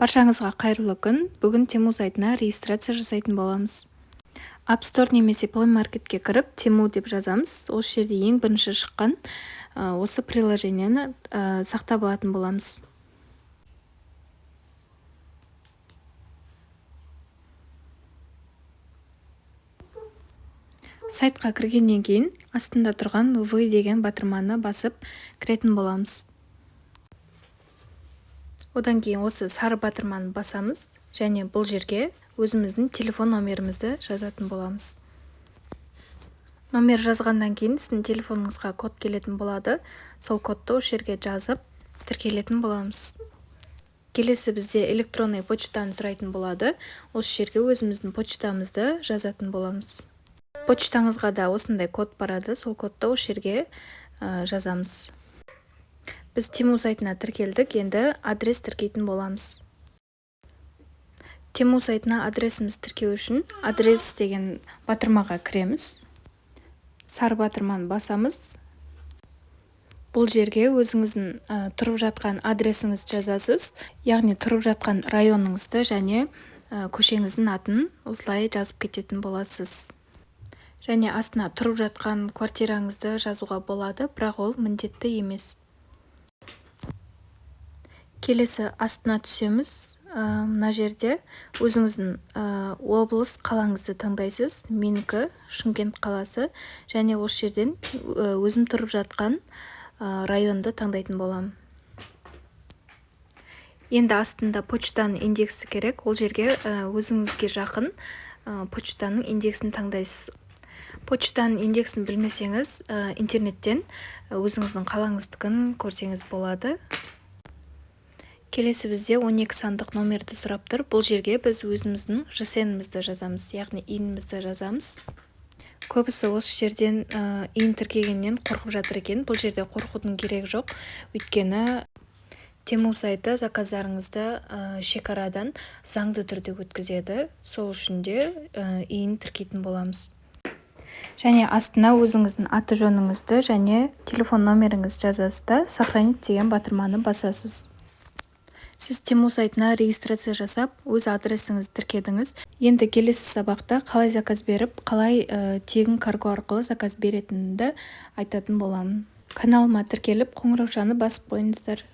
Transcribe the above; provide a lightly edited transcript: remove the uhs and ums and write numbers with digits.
Баршаңызға қайырлы күн. Бүгін Тему сайтына регистрация жасайтын боламыз. App Store немесе Play Marketке кіріп, Temu деп жазамыз. Осы жерде ең бірінші шыққан осы приложениені сақтап алатын боламыз. Сайтқа кіргеннен кейін астында тұрған V деген батырманы басып кіретін боламыз. Одан кейін осы сары батырманы басамыз және бұл жерге өзіміздің телефон номерімізді жазатын боламыз. Номер жазғаннан кейін сіздің телефоныңызға код келетін болады. Сол кодты осы жерге жазып тіркелетін боламыз. Келесі бізде электронный почтаны сұрайтын болады. Осы жерге өзіміздің почтамызды жазатын боламыз. Почтаңызға да осындай код барады. Сол кодты осы жерге жазамыз. Біз Temu сайтына тіркелдік, енді адрес тіркейтін боламыз. Temu сайтына адресіміз тіркеу үшін адрес деген батырмаға кіреміз. Сары батырманы басамыз. Бұл жерге өзіңіздің тұрып жатқан адресіңіз жазасыз, яғни тұрып жатқан районыңызды және көшеңіздің атын осылай жазып кететін боласыз. Және астына тұрып жатқан квартираңызды жазуға болады, бірақ ол міндетті емес. Келесі астына түсеміз. Мына жерде өзіңіздің облыс қалаңызды таңдайсыз. Менікі Шымкент қаласы, және осы жерден өзім тұрып жатқан районды таңдайтын боламын. Енді астында почтаның индексі керек. Ол жерге өзіңізге жақын почтаның индексін таңдайсыз. Почтаның индексін білмесеңіз, интернеттен өзіңіздің қалаңыздікін көрсеңіз болады. Келесі бізде 12 сандық номерді сұрап тұр. Бұл жерге біз өзіміздің ЖСН-мізді жазамыз, яғни иінімізді жазамыз. Көбісі осы жерден иін тіркегеннен қорқып жатыр екен. Бұл жерде қорқудың керек жоқ. Өйткені Temu сайты заказдарыңызды шекарадан заңды түрде өткізеді. Сол үшін де иін тіркейтін боламыз. Және астына өзіңіздің аты жөніңізді және телефон номеріңіз жазасыз да сохранить деген батырманы басасыз. Сіз Temu сайтына регистрация жасап, өз адресіңізді тіркедіңіз. Енді келесі сабақта қалай заказ беріп, қалай тегін карго арқылы заказ беретінімді айтатын боламын. Каналыма тіркеліп, қоңыраушаны басып қойыңыздар.